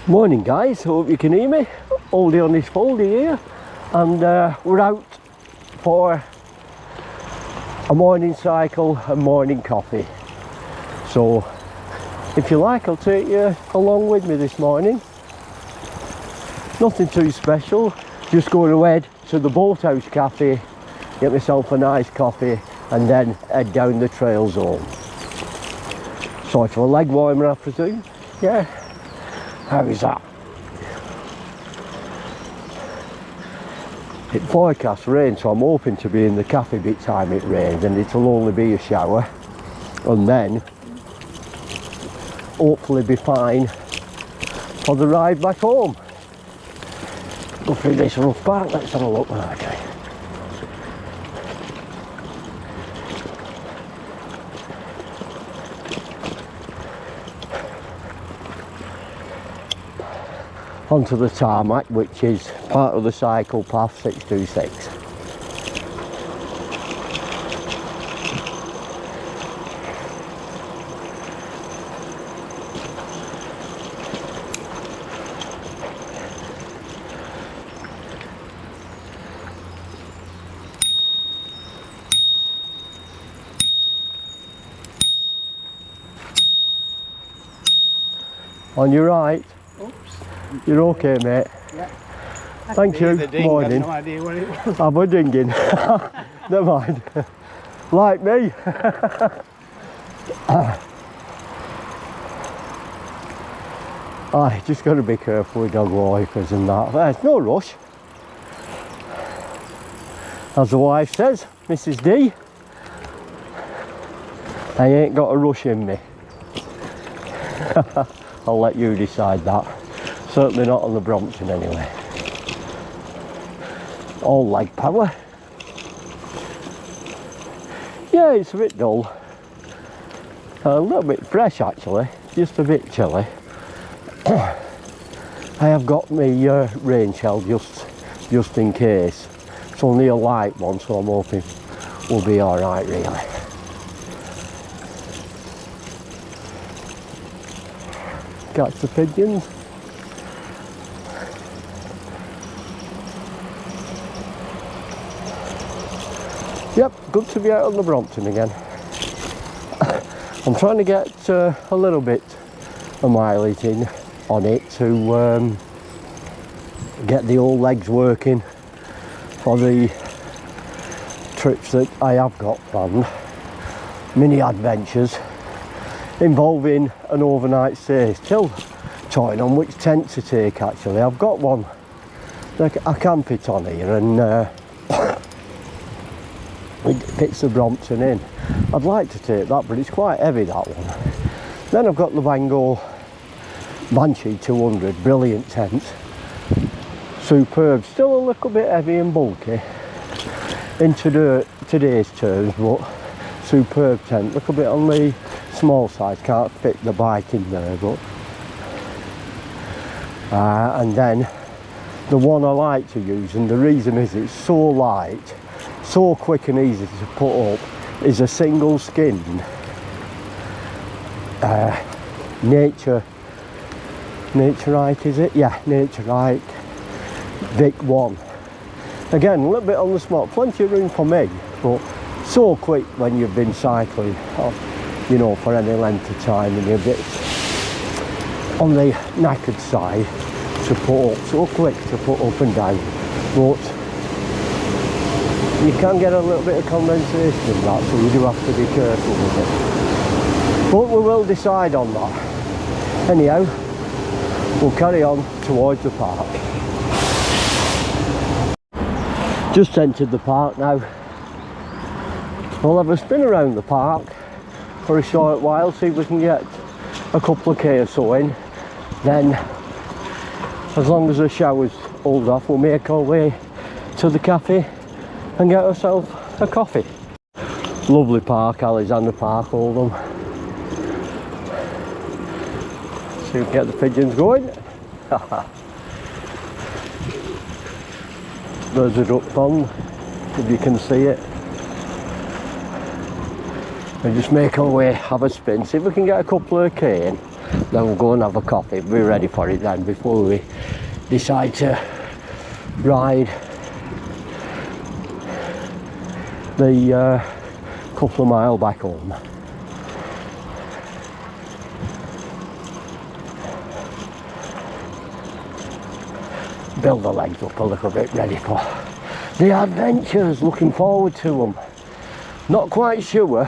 Morning guys, hope you can hear me. Oldie on this foldy here, and we're out for a morning cycle and morning coffee. So if you like, I'll take you along with me this morning. Nothing too special, just going to head to the Boathouse Cafe, get myself a nice coffee and then head down the trails home. So for a leg warmer I presume, yeah. How is that? It forecasts rain, so I'm hoping to be in the cafe by the time it rains, and it'll only be a shower, and then hopefully be fine for the ride back home. Go through this rough part, let's have a look. Okay. Onto the tarmac, which is part of the cycle path 626. On your right. Oops. You're okay, mate? Yeah. Thank you. Morning. I have no idea what it was. I'm a dinging. Never mind. Like me. Aye, just got to be careful with dog walkers and that. There's no rush. As the wife says, Mrs. D, I ain't got a rush in me. I'll let you decide that. Certainly not on the Brompton anyway. All leg power. Yeah, it's a bit dull. A little bit fresh actually, just a bit chilly. I have got my rain shell just in case. It's only a light one, so I'm hoping we'll be alright really. Catch the pigeons. Yep, good to be out on the Brompton again. I'm trying to get a little bit of mileage in on it to get the old legs working for the trips that I have got planned. Mini adventures involving an overnight stay. Still toying on which tent to take actually. I've got one that I can fit on here, and it fits the Brompton in. I'd like to take that, but it's quite heavy, that one. Then I've got the Bango Banshee 200, brilliant tent. Superb, still a little bit heavy and bulky in today's terms, but superb tent. Little bit on the small side, can't fit the bike in there, but and then the one I like to use, and the reason is it's so light, so quick and easy to put up, is a single skinned Naturite, is it? Yeah, Naturite Vic 1. Again, a little bit on the small, plenty of room for me, but so quick when you've been cycling, you know, for any length of time, and you're a bit on the knackered side to put up, so quick to put up and down, but you can get a little bit of condensation in that, so you do have to be careful with it. But we will decide on that. Anyhow, we'll carry on towards the park. Just entered the park now. We'll have a spin around the park for a short while, see if we can get a couple of K or so in. Then, as long as the showers hold off, we'll make our way to the cafe and get ourselves a coffee. Lovely park, Alexander Park, Oldham. See if we can get the pigeons going. There's a duck pond, if you can see it. And just make our way, have a spin, see if we can get a couple of K in. then we'll go and have a coffee. Be ready for it then before we decide to ride the couple of miles back home. Build the legs up a little bit, ready for the adventures, looking forward to them. Not quite sure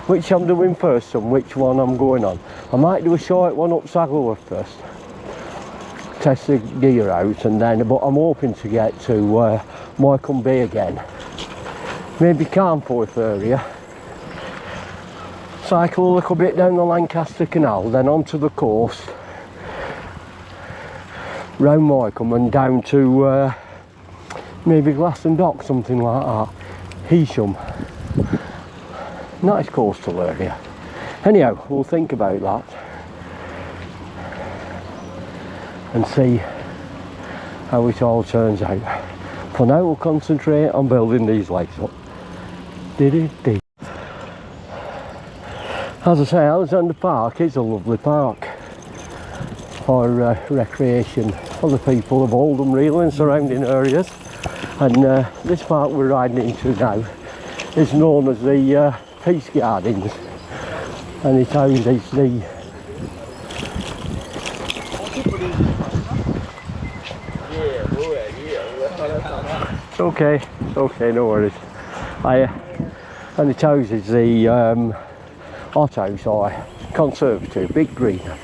which I'm doing first and which one I'm going on. I might do a short one up Saggleworth first, test the gear out, and then, but I'm hoping to get to Morecambe Bay again, maybe Carnforth area, cycle a little bit down the Lancaster Canal, then onto the coast, round Morecambe and down to maybe Glaston Dock, something like that. Heysham, nice coastal area. Anyhow, we'll think about that and see how it all turns out. For now, we'll concentrate on building these legs up. As I say, Alexander Park is a lovely park for recreation for the people of Oldham really and surrounding areas. And this park we're riding into now is known as the Peace Gardens, and it houses the okay, no worries. And it houses the hothouse or conservatory, big greenhouse,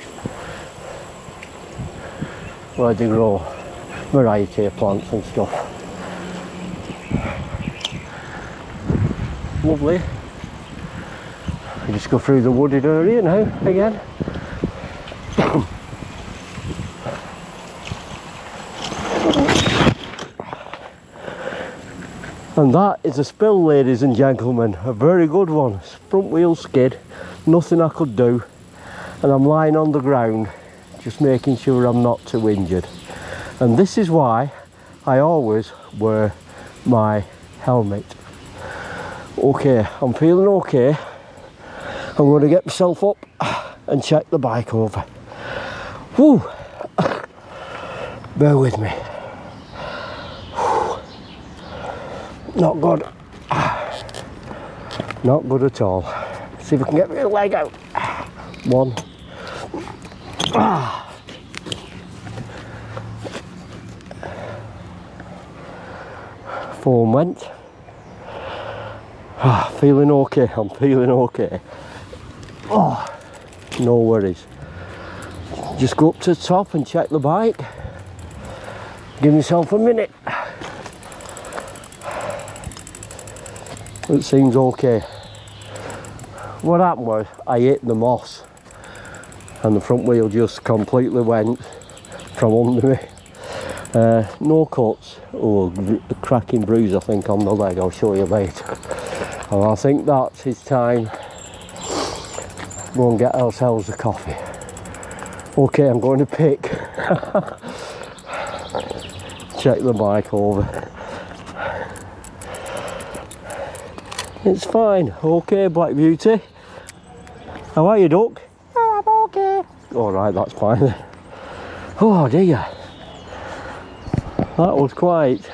where they grow variety of plants and stuff. Lovely. We just go through the wooded area now again. And that is a spill, ladies and gentlemen, a very good one. Front wheel skid, nothing I could do, and I'm lying on the ground just making sure I'm not too injured. And this is why I always wear my helmet. Okay, I'm feeling okay. I'm going to get myself up and check the bike over. Whew. Bear with me. Not good. Not good at all. See if I can get my leg out. One. Foam went. Feeling okay, I'm feeling okay. Oh, no worries. Just go up to the top and check the bike. Give myself a minute. It seems okay. What happened was I hit the moss and the front wheel just completely went from under me. No cuts. Oh, a cracking bruise I think on the leg, I'll show you later. And I think that's his time. Go and get ourselves a coffee. Okay, I'm going to pick. Check the bike over. It's fine. Okay, Black Beauty. How are you, duck? Oh, I'm okay. Alright, that's fine then. Oh dear. That was quite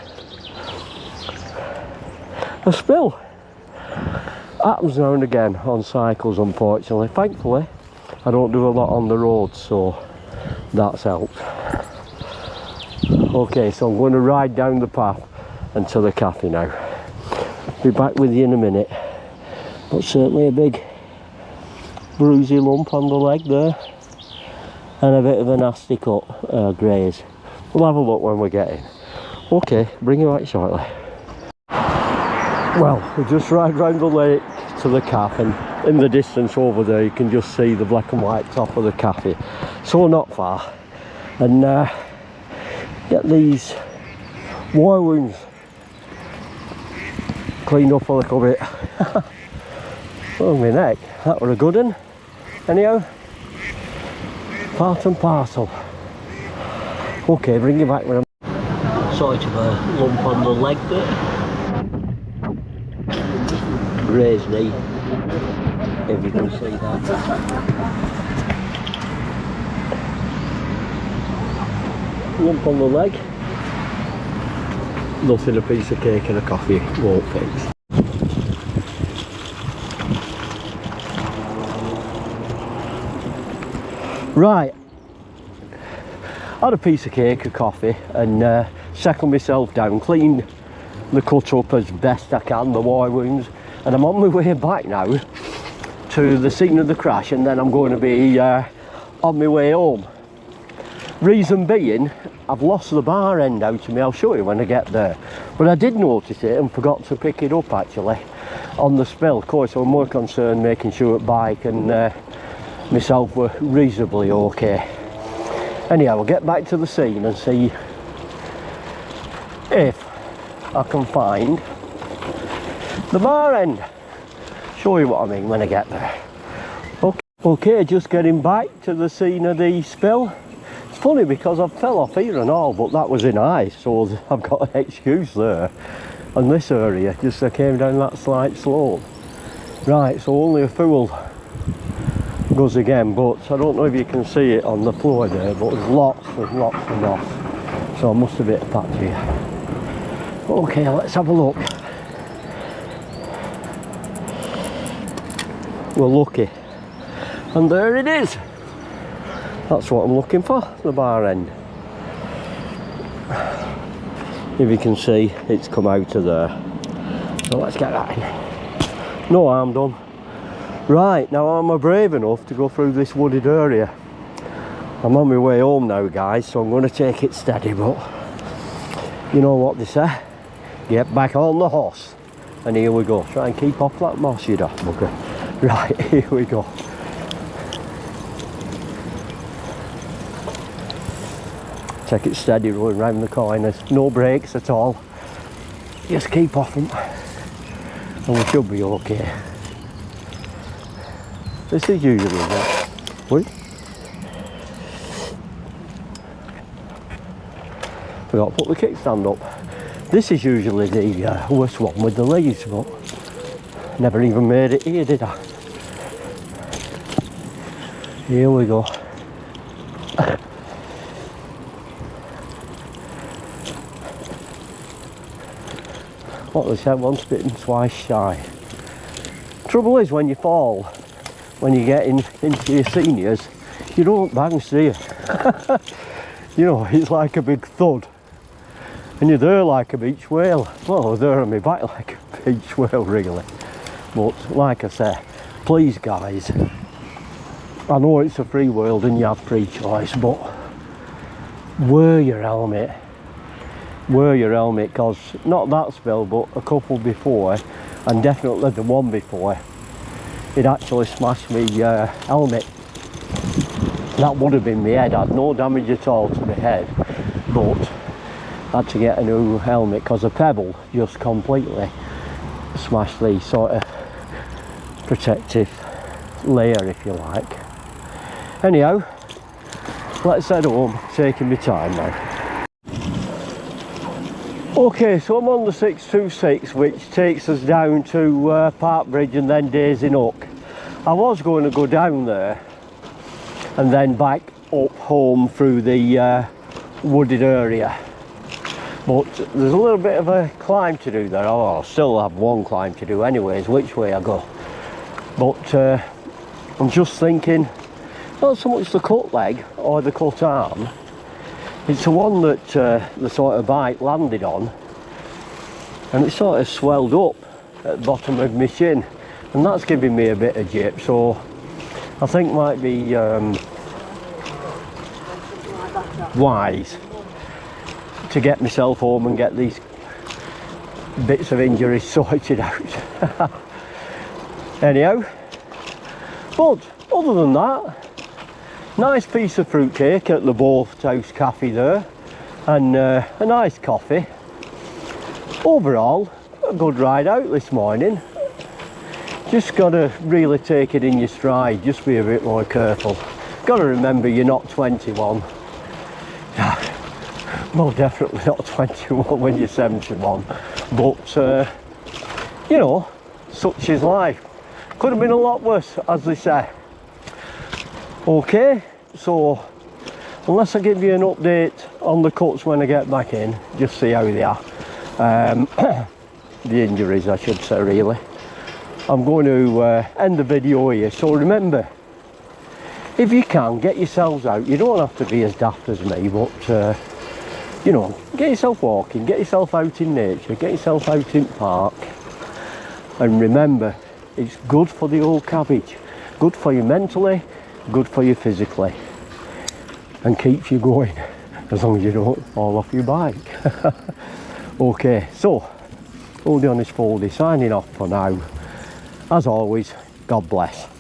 a spill. Happens now and again on cycles, unfortunately. Thankfully, I don't do a lot on the road, so that's helped. Okay, so I'm going to ride down the path and to the cafe now. Be back with you in a minute. But certainly a big bruisey lump on the leg there, and a bit of a nasty cut, graze. We'll have a look when we get in. Okay, bring you back shortly. Well, we just ride round the lake to the cafe, and in the distance over there you can just see the black and white top of the cafe. So not far. And get these war wounds cleaned up a little bit. Oh, my neck, that were a good one. Anyhow, part and parcel. Okay, bring you back when I'm sort of a lump on the leg there. Grazed knee, if you can see that. lump on the leg. Nothing a piece of cake and a coffee won't fix. Right, had a piece of cake, a coffee, and settled myself down, cleaned the cut up as best I can, the war wounds, and I'm on my way back now to the scene of the crash, and then I'm going to be on my way home. Reason being, I've lost the bar end out of me. I'll show you when I get there, but I did notice it and forgot to pick it up actually on the spill. Of course, I'm more concerned making sure the bike and myself were reasonably okay. Anyhow, I'll get back to the scene and see if I can find the bar end. Show you what I mean when I get there. Okay, just getting back to the scene of the spill. It's funny because I fell off here and all, but that was in ice, so I've got an excuse there. And this area, just I came down that slight slope. Right, so only a fool goes again, but I don't know if you can see it on the floor there, but there's lots and lots of moss, so I must have hit a patch here. Okay, let's have a look. We're lucky, and there it is. That's what I'm looking for, the bar end. If you can see, it's come out of there, so let's get that in. No harm done. Right, now am I brave enough to go through this wooded area? I'm on my way home now, guys, so I'm going to take it steady, but you know what they say, get back on the horse. And here we go. Try and keep off that moss, you daft bugger. Right, here we go. Take it steady, rolling round the corners, no brakes at all. Just keep off them, and we should be okay. This is usually that. Wait. Forgot to put the kickstand up. This is usually the worst one with the leaves, but never even made it here, did I? Here we go. What they said, once bitten, twice shy. Trouble is, when you fall, when you get into your seniors, you don't bounce, do you? You know, it's like a big thud. And you're there like a beach whale. Well, I'm there on my back like a beach whale, really. But, like I say, please guys, I know it's a free world and you have free choice, but wear your helmet. Wear your helmet, because not that spill, but a couple before, and definitely the one before, it actually smashed me helmet. That would have been my head. I had no damage at all to my head, but I had to get a new helmet because a pebble just completely smashed the sort of protective layer, if you like. Anyhow, let's head home, taking my time now. Okay, so I'm on the 626, which takes us down to Park Bridge and then Daisy Nook. I was going to go down there and then back up home through the wooded area, but there's a little bit of a climb to do there. Oh, I'll still have one climb to do anyways, which way I go. But I'm just thinking, not so much the cut leg or the cut arm, it's the one that the sort of bike landed on, and it sort of swelled up at the bottom of my shin, and that's giving me a bit of jip, so I think might be wise to get myself home and get these bits of injuries sorted out. Anyhow, but other than that, nice piece of fruitcake at the Both House Cafe there, and a nice coffee. Overall, a good ride out this morning. Just got to really take it in your stride, just be a bit more careful. Got to remember you're not 21. Well, definitely not 21 when you're 71, but you know, such is life. Could have been a lot worse, as they say. Okay, so unless I give you an update on the cuts when I get back in, just see how they are. The injuries, I should say, really. I'm going to end the video here. So remember, if you can, get yourselves out. You don't have to be as daft as me, but you know, get yourself walking, get yourself out in nature, get yourself out in park. And remember, it's good for the old cabbage, good for you mentally, good for you physically, and keeps you going as long as you don't fall off your bike. Okay, so Oldie on his foldy signing off for now. As always, God bless.